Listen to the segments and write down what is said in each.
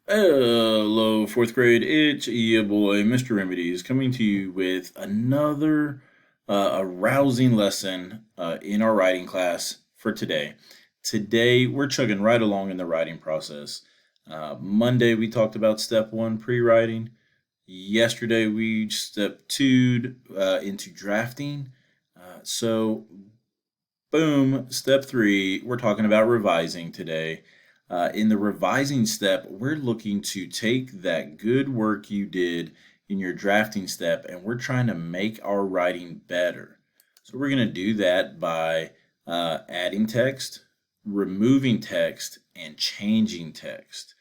Hello, fourth grade. It's your boy, Mr. Remedies, coming to you with another arousing lesson in our writing class for today. Today, we're chugging right along in the writing process. Monday, we talked about step one, pre writing. Yesterday, we step two into drafting. Boom, step three, we're talking about revising today. In the revising step, we're looking to take that good work you did in your drafting step and we're trying to make our writing better. So we're going to do that by adding text, removing text, and changing text.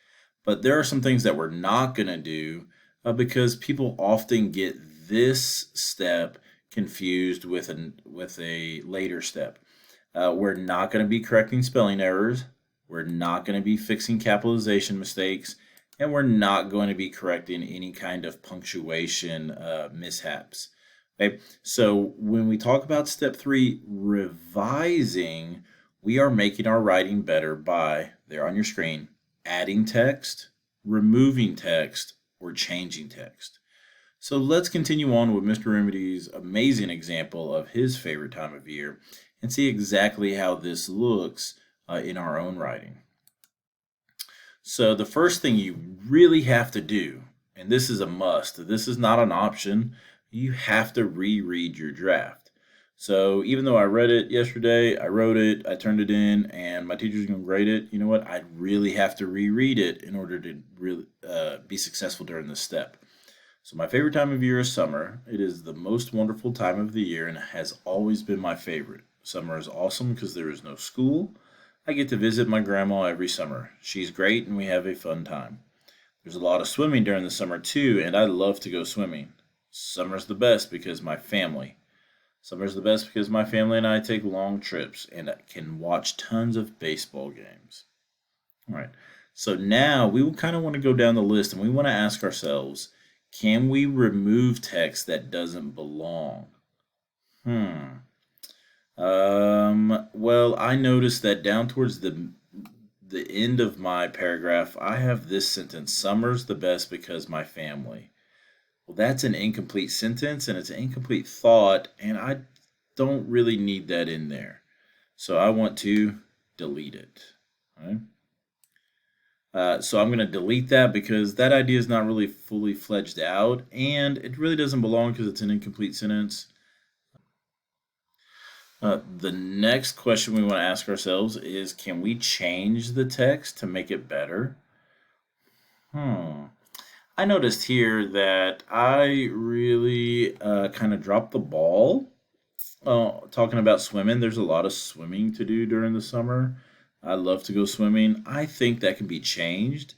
But there are some things that we're not going to do because people often get this step confused with a later step. We're not going to be correcting spelling errors. We're not going to be fixing capitalization mistakes. And we're not going to be correcting any kind of punctuation mishaps. Okay, so when we talk about step three, revising, we are making our writing better by, there on your screen, adding text, removing text, or changing text. So let's continue on with Mr. Remedy's amazing example of his favorite time of year and see exactly how this looks in our own writing. So the first thing you really have to do, and this is a must, this is not an option, you have to reread your draft. So even though I read it yesterday, I wrote it, I turned it in, and my teacher's going to grade it, you know what? I really have to reread it in order to really be successful during this step. So my favorite time of year is summer. It is the most wonderful time of the year and has always been my favorite. Summer is awesome because there is no school. I get to visit my grandma every summer. She's great and we have a fun time. There's a lot of swimming during the summer too, and I love to go swimming. Summer's the best because my family. Summer's the best because my family and I take long trips and can watch tons of baseball games. All right. So now we kind of want to go down the list and we want to ask ourselves, can we remove text that doesn't belong? Hmm. Well, I noticed that down towards the end of my paragraph, I have this sentence, summer's the best because my family. Well, that's an incomplete sentence and it's an incomplete thought, and I don't really need that in there. So I want to delete it. All right. So I'm going to delete that because that idea is not really fully fledged out and it really doesn't belong because it's an incomplete sentence. The next question we want to ask ourselves is, can we change the text to make it better? I noticed here that I really kind of dropped the ball talking about swimming. There's a lot of swimming to do during the summer. I love to go swimming. I think that can be changed.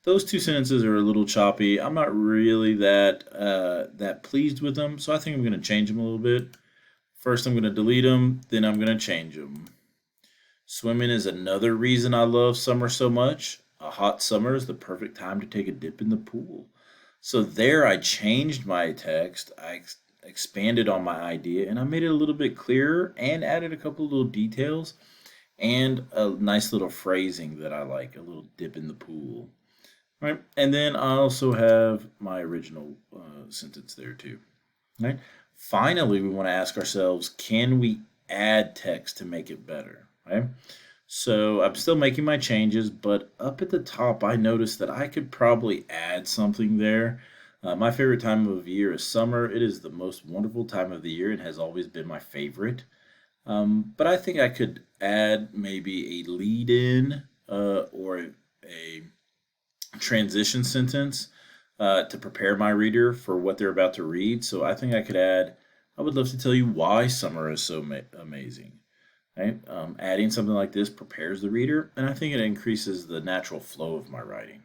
Those two sentences are a little choppy. I'm not really that pleased with them, so I think I'm going to change them a little bit. First, I'm going to delete them, then I'm going to change them. Swimming is another reason I love summer so much. A hot summer is the perfect time to take a dip in the pool. So there I changed my text. I expanded on my idea and I made it a little bit clearer and added a couple little details and a nice little phrasing that I like, a little dip in the pool. Right? And then I also have my original sentence there too. Right? Finally, we want to ask ourselves, can we add text to make it better? Right? So I'm still making my changes, but up at the top, I noticed that I could probably add something there. My favorite time of year is summer. It is the most wonderful time of the year and has always been my favorite. But I think I could add maybe a lead in or a transition sentence to prepare my reader for what they're about to read. So I think I could add, I would love to tell you why summer is so amazing. Right? Adding something like this prepares the reader, and I think it increases the natural flow of my writing.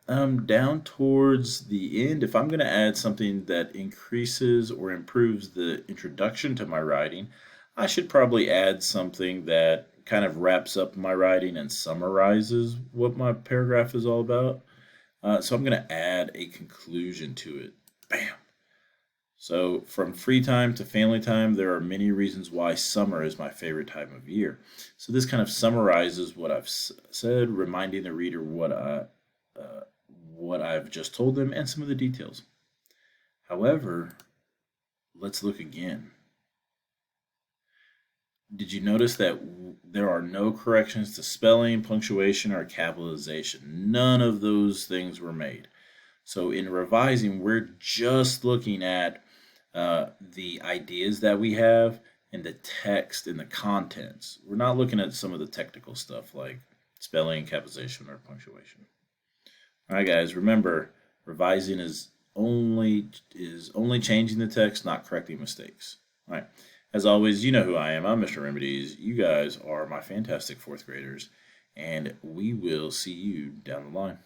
Down towards the end, if I'm going to add something that increases or improves the introduction to my writing, I should probably add something that kind of wraps up my writing and summarizes what my paragraph is all about. So I'm going to add a conclusion to it. Bam! So, from free time to family time, there are many reasons why summer is my favorite time of year. So, this kind of summarizes what I've said, reminding the reader what I've just told them and some of the details. However, let's look again. Did you notice that there are no corrections to spelling, punctuation, or capitalization? None of those things were made. So in revising, we're just looking at the ideas that we have and the text and the contents. We're not looking at some of the technical stuff like spelling, capitalization, or punctuation. All right, guys, remember, revising is only changing the text, not correcting mistakes. All right. As always, you know who I am. I'm Mr. Remedies. You guys are my fantastic fourth graders, and we will see you down the line.